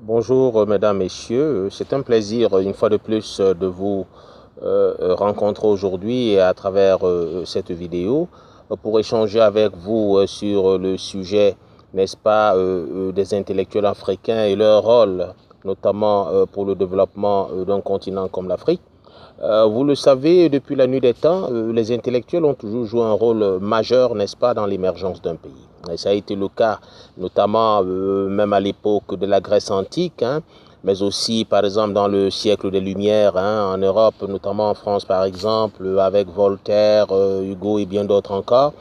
Bonjour, mesdames, messieurs. C'est un plaisir, une fois de plus, de vous rencontrer aujourd'hui et à travers cette vidéo pour échanger avec vous sur le sujet, n'est-ce pas, des intellectuels africains et leur rôle, notamment pour le développement d'un continent comme l'Afrique. Vous le savez, depuis la nuit des temps, les intellectuels ont toujours joué un rôle majeur, n'est-ce pas, dans l'émergence d'un pays. Et ça a été le cas, notamment même à l'époque de la Grèce antique, hein, mais aussi, par exemple, dans le siècle des Lumières, hein, en Europe, notamment en France, par exemple, avec Voltaire, Hugo et bien d'autres encore.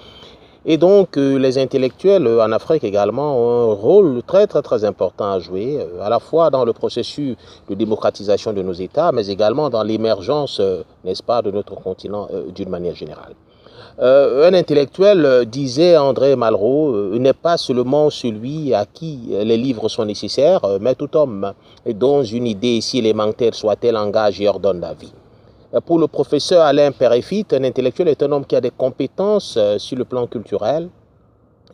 Et donc, les intellectuels en Afrique également ont un rôle très important à jouer, à la fois dans le processus de démocratisation de nos États, mais également dans l'émergence, n'est-ce pas, de notre continent d'une manière générale. Un intellectuel, disait André Malraux, n'est pas seulement celui à qui les livres sont nécessaires, mais tout homme dont une idée, si élémentaire soit-elle, engage et ordonne la vie. Pour le professeur Alain Péréfit, un intellectuel est un homme qui a des compétences sur le plan culturel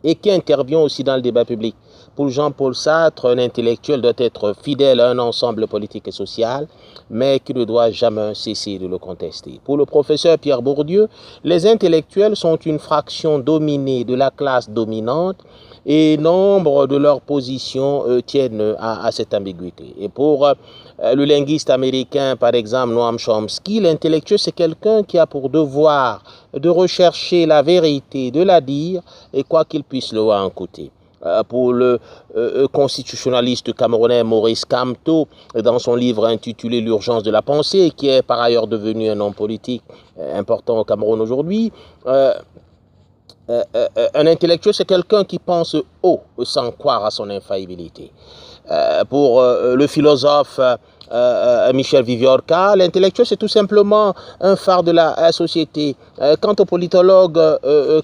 et qui intervient aussi dans le débat public. Pour Jean-Paul Sartre, un intellectuel doit être fidèle à un ensemble politique et social, mais qui ne doit jamais cesser de le contester. Pour le professeur Pierre Bourdieu, les intellectuels sont une fraction dominée de la classe dominante et nombre de leurs positions tiennent à cette ambiguïté. Et pour le linguiste américain, par exemple, Noam Chomsky, l'intellectuel, c'est quelqu'un qui a pour devoir de rechercher la vérité, de la dire, et quoi qu'il puisse le en coûter. Pour le constitutionnaliste camerounais Maurice Kamto, dans son livre intitulé L'urgence de la pensée, qui est par ailleurs devenu un homme politique important au Cameroun aujourd'hui, un intellectuel, c'est quelqu'un qui pense haut sans croire à son infaillibilité. Pour le philosophe Michel Viviorca, l'intellectuel, c'est tout simplement un phare de la société. Quant au politologue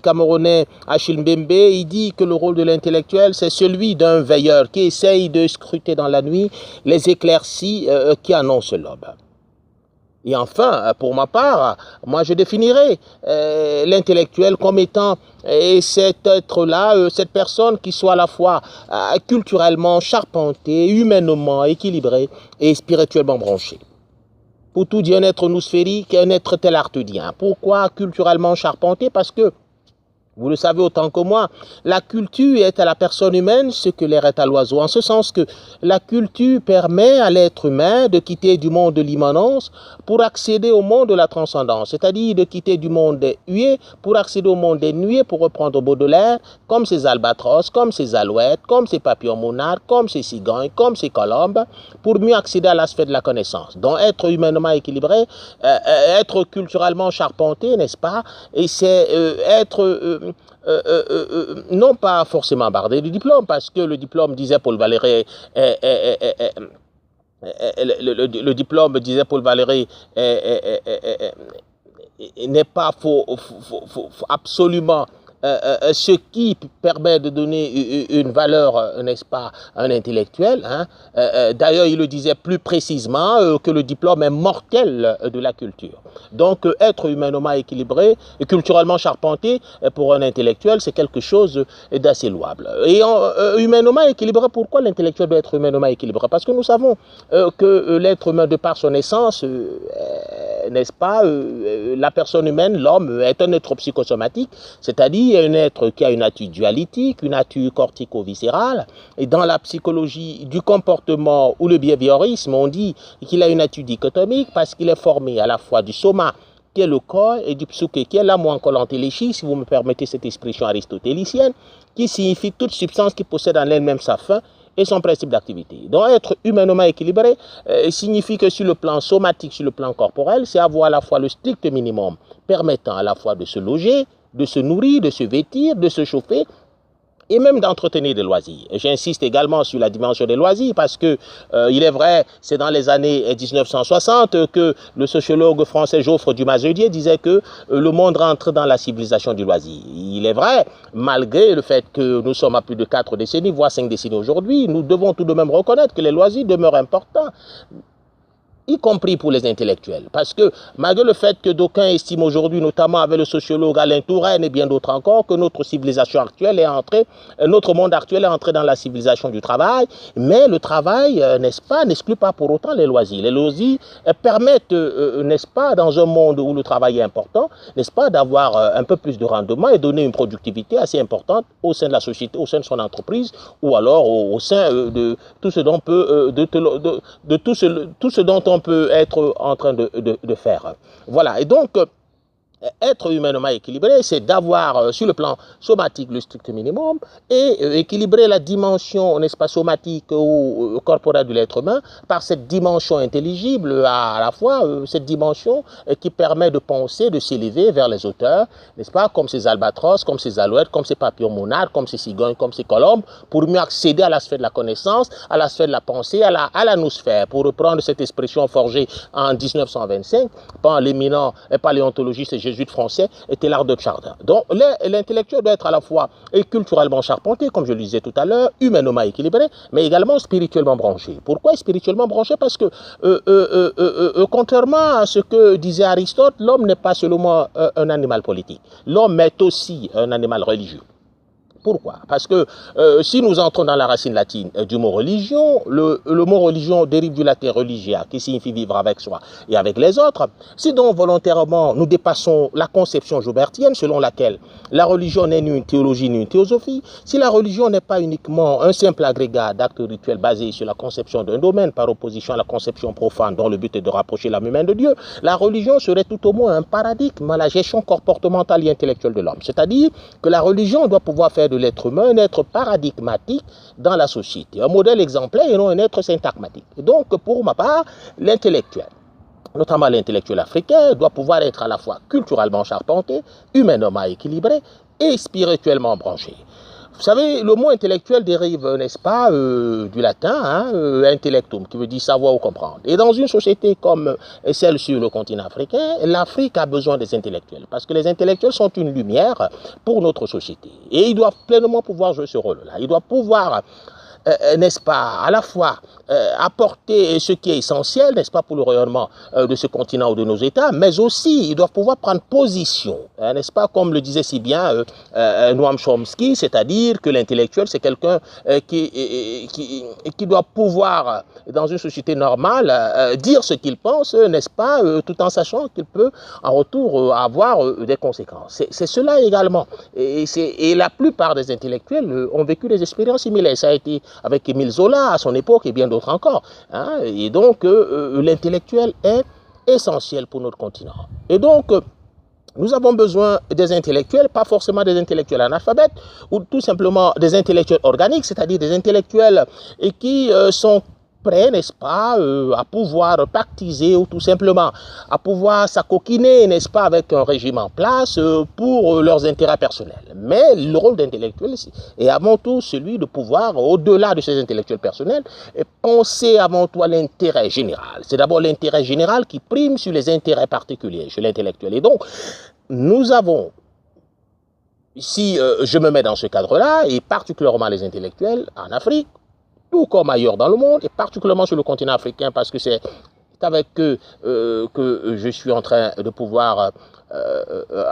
camerounais Achille Mbembe, il dit que le rôle de l'intellectuel, c'est celui d'un veilleur qui essaye de scruter dans la nuit les éclaircies qui annoncent l'aube. Et enfin, pour ma part, moi je définirais l'intellectuel comme étant cet être-là, cette personne qui soit à la fois culturellement charpentée, humainement équilibrée et spirituellement branchée. Pour tout dire, un être noosphérique, un être tel artudien. Pourquoi culturellement charpenté? Parce que vous le savez autant que moi, la culture est à la personne humaine ce que l'air est à l'oiseau, en ce sens que la culture permet à l'être humain de quitter du monde de l'immanence pour accéder au monde de la transcendance, c'est-à-dire de quitter du monde des huées pour accéder au monde des nuées, pour reprendre Baudelaire, comme ces albatros, comme ces alouettes, comme ces papillons monarques, comme ces cigognes, comme ces colombes, pour mieux accéder à l'aspect de la connaissance. Donc être humainement équilibré, être culturellement charpenté, n'est-ce pas? Et c'est être non pas forcément bardé du diplôme, parce que le diplôme, disait Paul Valéry, le diplôme, disait Paul Valéry, n'est pas absolument ce qui permet de donner une valeur, n'est-ce pas, à un intellectuel. Hein. D'ailleurs, il le disait plus précisément que le diplôme est mortel de la culture. Donc, être humainement équilibré, culturellement charpenté, pour un intellectuel, c'est quelque chose d'assez louable. Et humainement équilibré, pourquoi l'intellectuel doit être humainement équilibré? Parce que nous savons que l'être humain, de par son essence, n'est-ce pas, la personne humaine, l'homme, est un être psychosomatique, c'est-à-dire un être qui a une nature dualitique, une nature cortico-viscérale. Et dans la psychologie du comportement ou le behaviorisme, on dit qu'il a une nature dichotomique parce qu'il est formé à la fois du soma, qui est le corps, et du psyché, qui est l'âme ou encore l'antéléchie, si vous me permettez cette expression aristotélicienne, qui signifie toute substance qui possède en elle-même sa fin et son principe d'activité. Donc être humainement équilibré signifie que sur le plan somatique, sur le plan corporel, c'est avoir à la fois le strict minimum permettant à la fois de se loger, de se nourrir, de se vêtir, de se chauffer et même d'entretenir des loisirs. J'insiste également sur la dimension des loisirs parce que, il est vrai, c'est dans les années 1960 que le sociologue français Geoffroy Dumazedier disait que le monde rentre dans la civilisation du loisir. Il est vrai, malgré le fait que nous sommes à plus de 4 décennies, voire 5 décennies aujourd'hui, nous devons tout de même reconnaître que les loisirs demeurent importants. y compris pour les intellectuels. Parce que malgré le fait que d'aucuns estiment aujourd'hui, notamment avec le sociologue Alain Touraine et bien d'autres encore, que notre civilisation actuelle est entrée, notre monde actuel est entré dans la civilisation du travail, mais le travail, n'est-ce pas, n'exclut pas pour autant les loisirs. Les loisirs permettent, n'est-ce pas, dans un monde où le travail est important, n'est-ce pas, d'avoir un peu plus de rendement et donner une productivité assez importante au sein de la société, au sein de son entreprise, ou alors au sein de tout ce dont peut, de tout ce dont on peut être en train de faire. Voilà, et donc, être humainement équilibré, c'est d'avoir sur le plan somatique le strict minimum et équilibrer la dimension, n'est-ce pas, somatique ou corporelle de l'être humain par cette dimension intelligible à la fois, cette dimension qui permet de penser, de s'élever vers les auteurs, n'est-ce pas, comme ces albatros, comme ces alouettes, comme ces papillons monarques, comme ces cigognes, comme ces colombes, pour mieux accéder à la sphère de la connaissance, à la sphère de la pensée, à la noosphère, pour reprendre cette expression forgée en 1925 par l'éminent paléontologiste jésuite français était l'art de Chardin. Donc l'intellectuel doit être à la fois culturellement charpenté, comme je le disais tout à l'heure, humainement équilibré, mais également spirituellement branché. Pourquoi spirituellement branché? Parce que contrairement à ce que disait Aristote, l'homme n'est pas seulement un animal politique. L'homme est aussi un animal religieux. Pourquoi? Parce que si nous entrons dans la racine latine du mot religion, le mot religion dérive du latin religia, qui signifie vivre avec soi et avec les autres. Si donc volontairement nous dépassons la conception joubertienne selon laquelle la religion n'est ni une théologie ni une théosophie, si la religion n'est pas uniquement un simple agrégat d'actes rituels basés sur la conception d'un domaine par opposition à la conception profane dont le but est de rapprocher l'âme humaine de Dieu, la religion serait tout au moins un paradigme à la gestion comportementale et intellectuelle de l'homme. C'est-à-dire que la religion doit pouvoir faire de l'être humain un être paradigmatique dans la société, un modèle exemplaire et non un être syntagmatique. Et donc, pour ma part, l'intellectuel, notamment l'intellectuel africain, doit pouvoir être à la fois culturellement charpenté, humainement équilibré et spirituellement branché. Vous savez, le mot intellectuel dérive, n'est-ce pas, du latin, intellectum, qui veut dire savoir ou comprendre. Et dans une société comme celle sur le continent africain, l'Afrique a besoin des intellectuels, parce que les intellectuels sont une lumière pour notre société. Et ils doivent pleinement pouvoir jouer ce rôle-là. Ils doivent pouvoir, n'est-ce pas, à la fois apporter ce qui est essentiel, n'est-ce pas, pour le rayonnement de ce continent ou de nos États, mais aussi ils doivent pouvoir prendre position, n'est-ce pas, comme le disait si bien Noam Chomsky, c'est-à-dire que l'intellectuel, c'est quelqu'un qui doit pouvoir, dans une société normale, dire ce qu'il pense, n'est-ce pas, tout en sachant qu'il peut, en retour, avoir des conséquences. C'est cela également. Et la plupart des intellectuels ont vécu des expériences similaires. Ça a été avec Émile Zola à son époque et bien d'autres encore. Et donc, l'intellectuel est essentiel pour notre continent. Et donc, nous avons besoin des intellectuels, pas forcément des intellectuels analphabètes, ou tout simplement des intellectuels organiques, c'est-à-dire des intellectuels qui sont prêts, n'est-ce pas, à pouvoir pactiser ou tout simplement à pouvoir s'acoquiner, n'est-ce pas, avec un régime en place pour leurs intérêts personnels. Mais le rôle d'intellectuel est avant tout celui de pouvoir, au-delà de ces intellectuels personnels, penser avant tout à l'intérêt général. C'est d'abord l'intérêt général qui prime sur les intérêts particuliers chez l'intellectuel. Et donc, nous avons, si je me mets dans ce cadre-là, et particulièrement les intellectuels en Afrique, tout comme ailleurs dans le monde, et particulièrement sur le continent africain, parce que c'est avec eux que je suis en train de pouvoir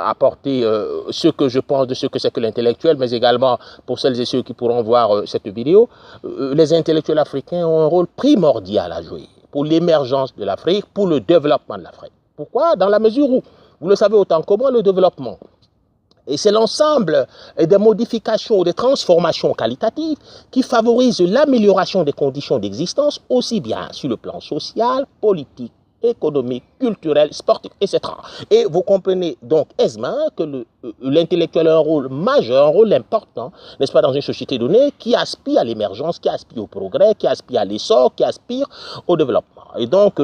apporter ce que je pense de ce que c'est que l'intellectuel, mais également pour celles et ceux qui pourront voir cette vidéo, les intellectuels africains ont un rôle primordial à jouer pour l'émergence de l'Afrique, pour le développement de l'Afrique. Pourquoi? Dans la mesure où, vous le savez autant que moi, le développement, et c'est l'ensemble des modifications, des transformations qualitatives qui favorisent l'amélioration des conditions d'existence, aussi bien sur le plan social, politique, économique, culturel, sportif, etc. Et vous comprenez donc aisément que l'intellectuel a un rôle majeur, un rôle important, n'est-ce pas, dans une société donnée qui aspire à l'émergence, qui aspire au progrès, qui aspire à l'essor, qui aspire au développement. Et donc,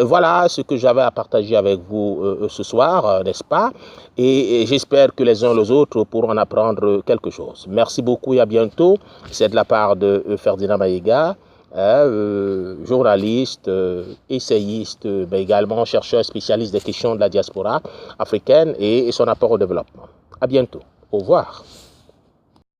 voilà ce que j'avais à partager avec vous ce soir, n'est-ce pas? Et j'espère que les uns les autres pourront en apprendre quelque chose. Merci beaucoup et à bientôt. C'est de la part de Ferdinand Maïga, journaliste, essayiste, mais également chercheur spécialiste des questions de la diaspora africaine et son apport au développement. À bientôt. Au revoir.